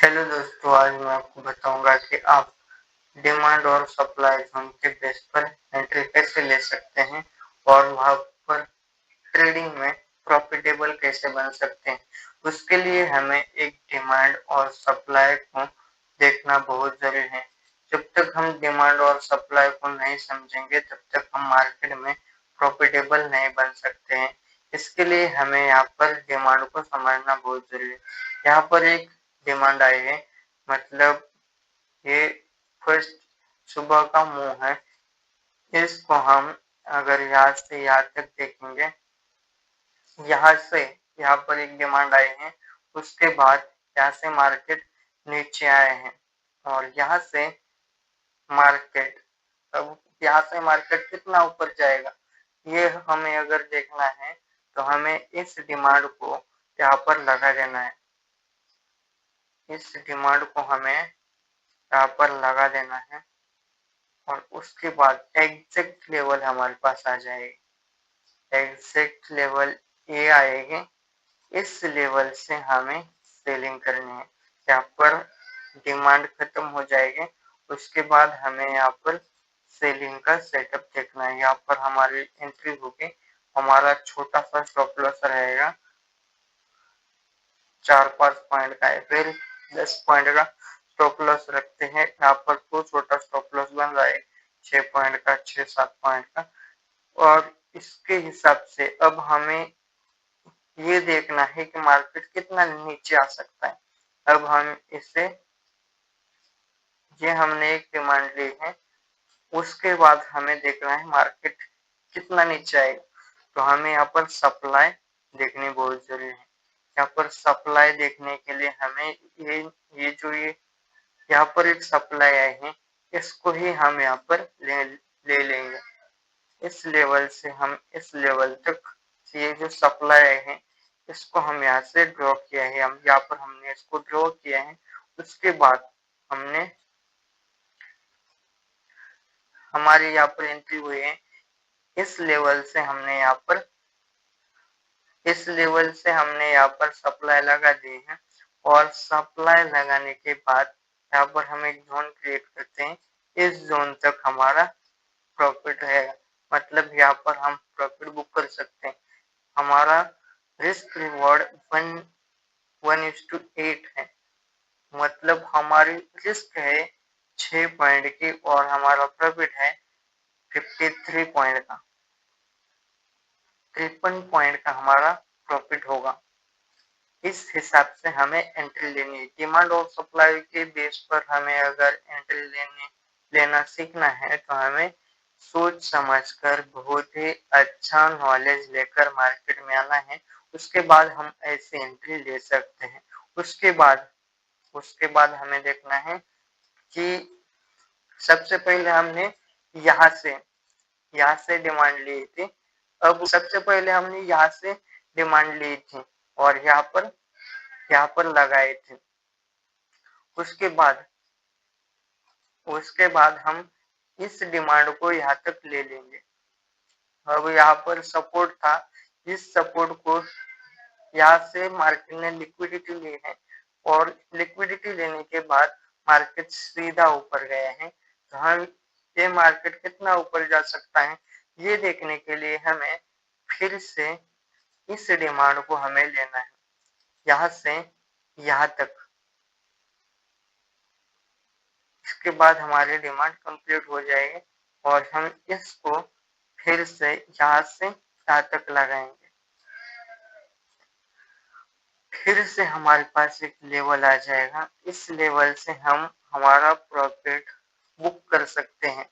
Hello दोस्तों, आज मैं आपको बताऊंगा कि आप डिमांड और सप्लाई जोन के बेस पर एंट्री कैसे ले सकते हैं और वहां पर ट्रेडिंग में प्रॉफिटेबल कैसे बन सकते हैं। उसके लिए हमें एक डिमांड और सप्लाई को देखना बहुत जरूरी है। जब तक हम डिमांड और सप्लाई को नहीं समझेंगे तब तक हम मार्केट में प्रॉफिटेबल नहीं बन सकते हैं। इसके लिए हमें यहाँ पर डिमांड को समझना बहुत जरूरी है। यहाँ पर एक डिमांड आई है, मतलब ये फर्स्ट सुबह का मुंह है। इसको हम अगर यहाँ से यहाँ तक देखेंगे, यहाँ से यहाँ पर एक डिमांड आई है, उसके बाद यहाँ से मार्केट नीचे आए हैं और यहाँ से मार्केट अब यहाँ से मार्केट कितना ऊपर जाएगा ये हमें अगर देखना है तो हमें इस डिमांड को यहाँ पर लगा देना है। इस डिमांड को हमें यहाँ पर लगा देना है और उसके बाद एग्जैक्ट लेवल हमारे पास आ जाएगी। एग्जैक्ट लेवल ये आएगी, इस लेवल से हमें सेलिंग करनी है। यहाँ पर डिमांड खत्म हो जाएगी, उसके बाद हमें यहाँ पर सेलिंग का सेटअप देखना है। यहाँ पर हमारी एंट्री होगी, हमारा छोटा सा स्टॉप लॉस रहेगा 4-5 पॉइंट का है, फिर 10 पॉइंट का स्टॉप लॉस रखते हैं। यहाँ पर तो छोटा स्टॉप लॉस बन रहा है 6 पॉइंट का, 6-7 पॉइंट का। और इसके हिसाब से अब हमें ये देखना है कि मार्केट कितना नीचे आ सकता है। अब हम इसे, ये हमने एक डिमांड ली है, उसके बाद हमें देखना है मार्केट कितना नीचे आएगा। तो हमें यहाँ पर सप्लाई देखनी बहुत जरूरी है। यहाँ पर सप्लाई देखने के लिए हमें ये यहाँ पर एक सप्लाई आई है, इसको ही हम यहाँ पर ले लेंगे। इस लेवल से हम इस लेवल तक ये जो सप्लाई है इसको हम यहाँ से ड्रॉ किया है। हम यहाँ पर हमने इसको ड्रॉ किया है। उसके बाद हमने हमारी यहाँ पर एंट्री हुई है, इस लेवल से हमने यहाँ पर सप्लाई लगा दी है। और सप्लाई लगाने के बाद यहाँ पर हम एक जोन क्रिएट करते हैं। इस जोन तक हमारा प्रॉफिट रहेगा, मतलब यहाँ पर हम प्रॉफिट बुक कर सकते हैं। हमारा रिस्क रिवॉर्ड 1:8 है, मतलब हमारी रिस्क है 6 पॉइंट की और हमारा प्रॉफिट है 53 पॉइंट का, 53 पॉइंट का हमारा प्रॉफिट होगा। इस हिसाब से हमें एंट्री लेनी है। डिमांड और सप्लाई के बेस पर हमें अगर एंट्री लेना सीखना है तो हमें सोच समझकर बहुत ही अच्छा नॉलेज लेकर मार्केट में आना है। उसके बाद हम ऐसे एंट्री ले सकते हैं। उसके बाद हमें देखना है कि सबसे पहले हमने यहाँ से डिमांड ली थी। अब सबसे पहले हमने यहाँ से डिमांड ली थी और यहाँ पर लगाए थे। उसके बाद हम इस डिमांड को यहाँ तक ले लेंगे। अब यहाँ पर सपोर्ट था, इस सपोर्ट को यहाँ से मार्केट ने लिक्विडिटी ली है और लिक्विडिटी लेने के बाद मार्केट सीधा ऊपर गया है। तो हम ये मार्केट कितना ऊपर जा सकता है ये देखने के लिए हमें फिर से इस डिमांड को हमें लेना है, यहाँ से यहाँ तक। इसके बाद हमारी डिमांड कंप्लीट हो जाएगी और हम इसको फिर से यहाँ से यहाँ तक लगाएंगे। फिर से हमारे पास एक लेवल आ जाएगा, इस लेवल से हम हमारा प्रॉफिट बुक कर सकते हैं।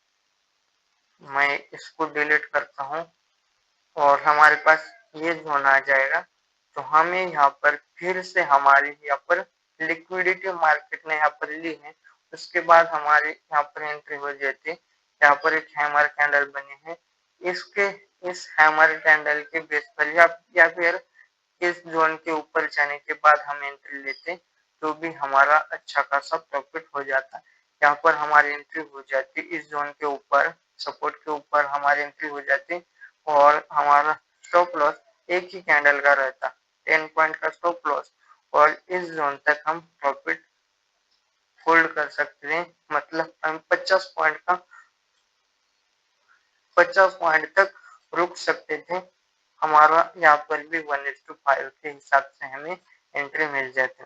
मैं इसको डिलीट करता हूँ और हमारे पास ये जोन आ जाएगा। तो हमें यहाँ पर फिर से हमारी यहाँ पर लिक्विडिटी मार्केट ने यहाँ पर ली है। उसके बाद हमारी यहाँ पर एंट्री हो जाती है। यहाँ पर एक हैमर कैंडल बनी है, इस हैमर कैंडल के बेस पर या फिर इस जोन के ऊपर जाने के बाद हम एंट्री लेते तो भी हमारा अच्छा खासा प्रॉफिट हो जाता। यहाँ पर हमारी एंट्री हो जाती, इस जोन के ऊपर सपोर्ट के ऊपर हमारी एंट्री हो जाती और हमारा स्टॉप लॉस एक ही कैंडल का रहता, 10 पॉइंट का स्टॉप लॉस। और इस जोन तक हम प्रॉफिट कर सकते थे, मतलब हम 50 पॉइंट तक रुक सकते थे। हमारा यहाँ पर भी 1:5 के हिसाब से हमें एंट्री मिल जाती।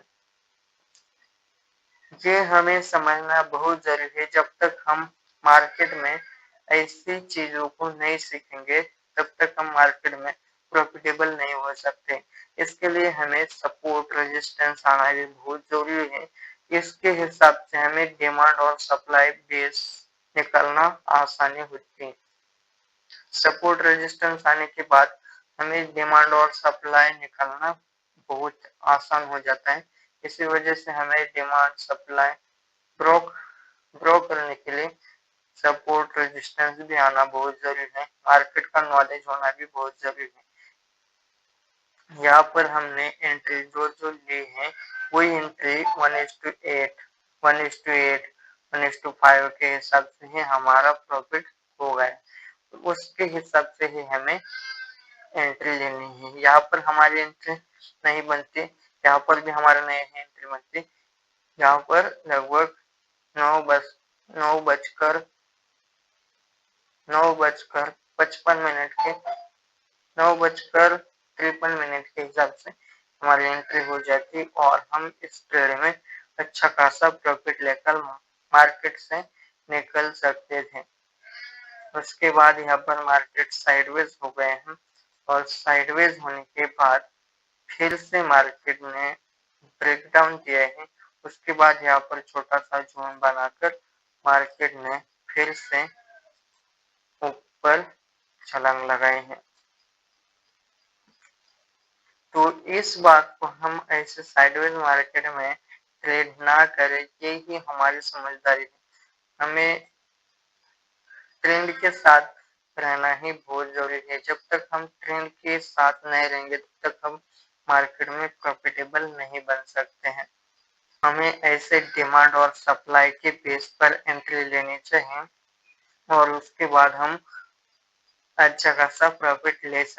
ये हमें समझना बहुत जरूरी है। जब तक हम मार्केट में ऐसी चीजों को नहीं सीखेंगे, तब तक हम मार्केट में प्रॉफिटेबल नहीं हो सकते। इसके लिए हमें सपोर्ट रेजिस्टेंस आना भी बहुत जरूरी है। इसके हिसाब से हमें डिमांड और सप्लाई बेस निकालना आसानी होती है। सपोर्ट रेजिस्टेंस आने के बाद हमें डिमांड और सप्लाई निकालना बहुत आसान हो जाता है। इसी वजह से हमें डिमांड सप्लाई ग्रो करने के लिए सपोर्ट रेजिस्टेंस भी आना बहुत जरूरी है। मार्केट का नॉलेज होना भी बहुत जरूरी है। यहाँ पर हमने एंट्री जो ली है, वही एंट्री 1:8, 1:8, 1:5 के हिसाब से ही हमारा प्रॉफिट होगा। तो उसके हिसाब से ही हमें एंट्री लेनी है। यहाँ पर हमारी एंट्री नहीं बनती, यहाँ पर भी हमारा नहीं एंट्री बनती। यहाँ पर लगभग 9:53 के हिसाब से हमारी एंट्री हो जाती और हम इस ट्रेड में अच्छा खासा प्रॉफिट लेकर मार्केट से निकल सकते थे। उसके बाद यहाँ पर मार्केट साइडवेज हो गए हैं और साइडवेज होने के बाद फिर से मार्केट ने ब्रेकडाउन किया है। उसके बाद यहाँ पर छोटा सा जोन बनाकर मार्केट ने फिर से ऊपर छलांग लगाए हैं। तो इस बात को हम ऐसे साइडवेज मार्केट में ट्रेड ना करें, यही हमारी समझदारी है। हमें ट्रेंड के साथ रहना ही बहुत जरूरी है। जब तक हम ट्रेंड के साथ नहीं रहेंगे, तब तक हम मार्केट में प्रॉफिटेबल नहीं बन सकते हैं। हमें ऐसे डिमांड और सप्लाई के बेस पर एंट्री लेनी चाहिए और उसके बाद हम अच्छा खासा प्रॉफिट ले सकते हैं।